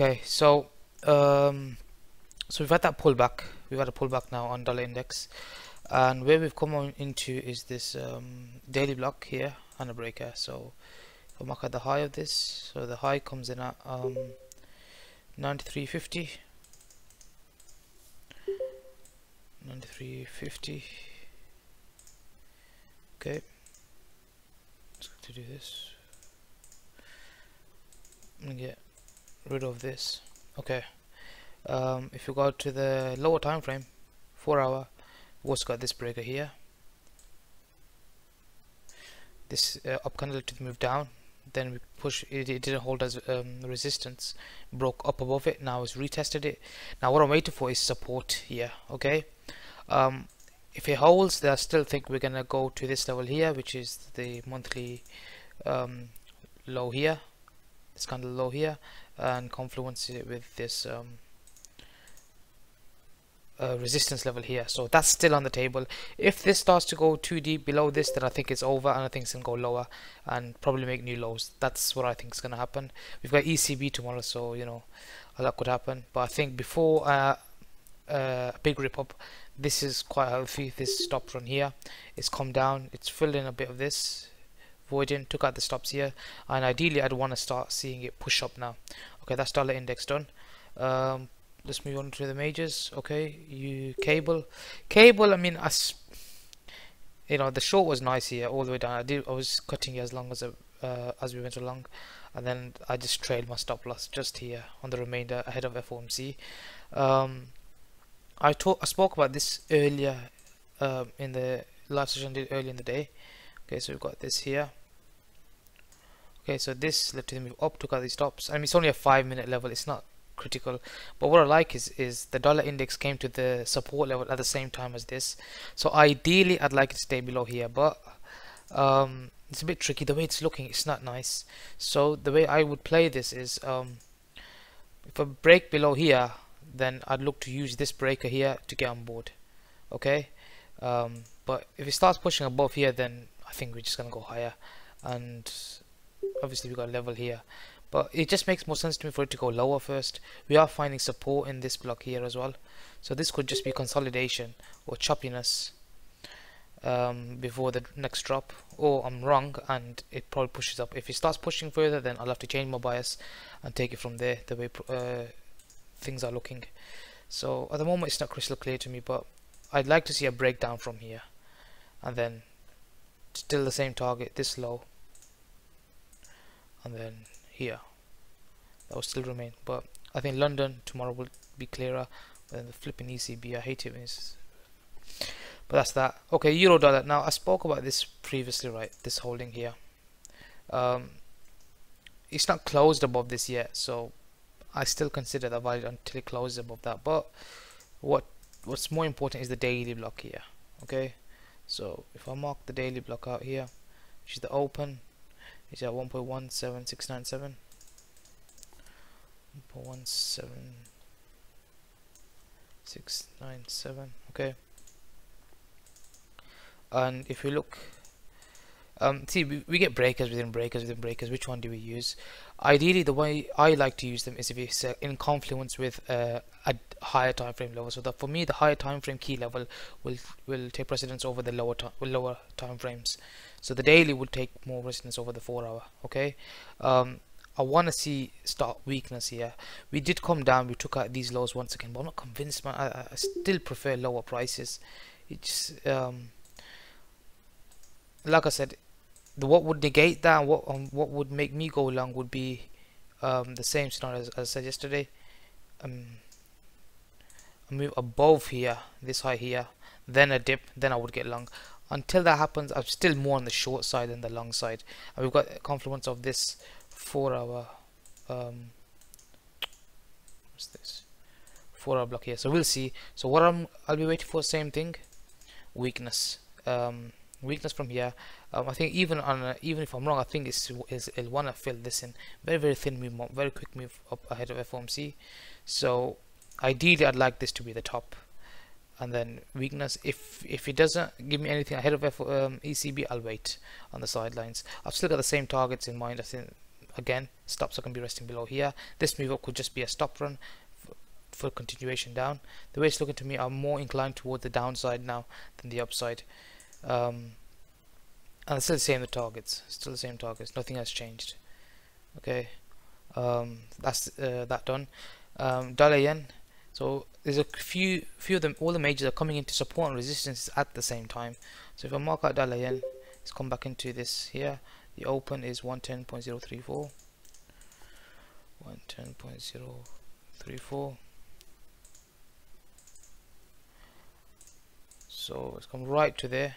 Okay, so we've had that pullback. We've had a pullback now on dollar index, and where we've come on into is this daily block here and a breaker. So if I mark at the high of this, so the high comes in at 93.50, 93.50. Okay, let's go to do this. I'm gonna get rid of this. Okay. If you go to the lower time frame, 4 hour, we've also got this breaker here. This up candle to move down, then we push it, it didn't hold as resistance, broke up above it, now it's retested it. Now what I'm waiting for is support here. Okay, if it holds, then I still think we're gonna go to this level here, which is the monthly low here, this candle low here, and confluence it with this resistance level here. So that's still on the table. If this starts to go too deep below this, then I think it's over, and I think it's gonna go lower and probably make new lows. That's what I think is gonna happen. We've got ECB tomorrow, so you know a lot could happen, but I think before a big rip up, this is quite healthy. This stop run here, it's come down, it's filled in a bit of this void in, took out the stops here, and ideally I'd want to start seeing it push up now. Okay, that's dollar index done. Let's move on to the majors. Okay, cable. I mean, you know, the short was nice here all the way down. I was cutting it as long as we went along, and then I just trailed my stop loss just here on the remainder ahead of FOMC. I spoke about this earlier in the live session I did earlier in the day. Okay, so we've got this here. Okay, so this led to the move up, took out these stops. I mean, it's only a 5-minute level, it's not critical, but what I like is the dollar index came to the support level at the same time as this. So ideally I'd like it to stay below here, but it's a bit tricky the way it's looking. It's not nice. So the way I would play this is if I break below here, then I'd look to use this breaker here to get on board. Okay, but if it starts pushing above here, then I think we're just gonna go higher, and obviously we got a level here, but it just makes more sense to me for it to go lower first. We are finding support in this block here as well, so this could just be consolidation or choppiness before the next drop, or I'm wrong and it probably pushes up. If it starts pushing further, then I'll have to change my bias and take it from there, the way things are looking. So at the moment it's not crystal clear to me, but I'd like to see a breakdown from here, and then still the same target, this low, and then here that will still remain. But I think London tomorrow will be clearer than the flipping ECB. I hate it when it's, but that's that. Okay, euro dollar. Now I spoke about this previously, right? This holding here, it's not closed above this yet, so I still consider that valid until it closes above that. But what's more important is the daily block here. Okay, so if I mark the daily block out here, which is the open, it's at 1.17697, 1.17697. Okay, and if we look, see, we get breakers within breakers within breakers. Which one do we use? Ideally, the way I like to use them is if it's in confluence with a higher time frame level. So that for me, the higher time frame key level will take precedence over the lower time frames. So the daily will take more precedence over the 4 hour. Okay, I want to see start weakness here. We did come down, we took out these lows once again, but I'm not convinced, man. I still prefer lower prices. It's like I said, what would negate that, what would make me go long would be the same scenario as I said yesterday. A move above here, this high here, then a dip, then I would get long. Until that happens, I'm still more on the short side than the long side. And we've got a confluence of this 4 hour what's this 4 hour block here. So we'll see. So what I'll be waiting for, same thing, weakness. Weakness from here. I think even if I'm wrong, I think it'll want to fill this in. Very thin move, very quick move up ahead of FOMC. So ideally I'd like this to be the top, and then weakness. If it doesn't give me anything ahead of ECB, I'll wait on the sidelines. I've still got the same targets in mind. I think again stops are going to be resting below here. This move up could just be a stop run for continuation down. The way it's looking to me, I'm more inclined toward the downside now than the upside. And it's still the same, the targets, still the same targets, nothing has changed. Okay, that's that done. Dollar yen. So there's a few of them, all the majors are coming into support and resistance at the same time. So if I mark out dollar yen, it's come back into this here. The open is 110.034. 110.034. So it's come right to there.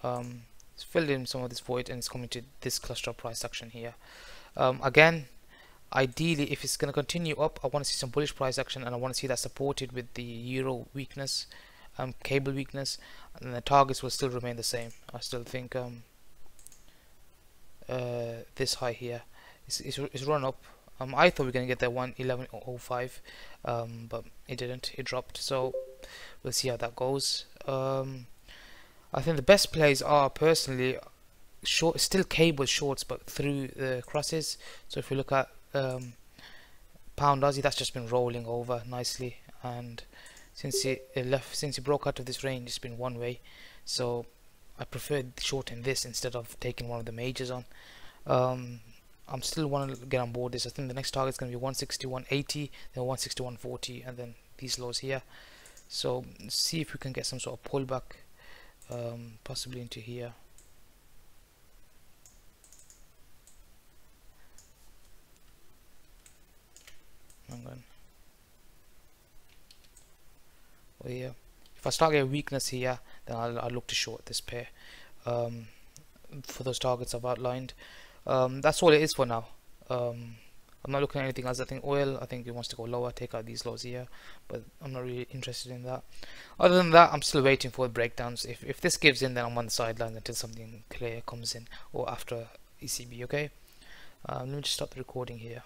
It's filled in some of this void and it's coming to this cluster of price action here. Again, ideally, if it's going to continue up, I want to see some bullish price action, and I want to see that supported with the euro weakness, cable weakness, and the targets will still remain the same. I still think this high here is run up. I thought we were going to get that 111.05, but it didn't. It dropped. So we'll see how that goes. I think the best plays are personally short, still cable shorts, but through the crosses. So if we look at pound Aussie, that's just been rolling over nicely, and since it broke out of this range, it's been one way. So I prefer shorting this instead of taking one of the majors on. I'm still want to get on board this. I think the next target is going to be 161.80, then 161.40, and then these lows here. So let's see if we can get some sort of pullback, possibly into here. Hang on. Oh yeah. If I start getting weakness here, then I'll look to short this pair for those targets I've outlined. That's all it is for now. I'm not looking at anything else. I think oil, I think it wants to go lower, take out these lows here, but I'm not really interested in that. Other than that, I'm still waiting for breakdowns. If this gives in, then I'm on the sidelines until something clear comes in, or after ECB. Okay, let me just stop the recording here.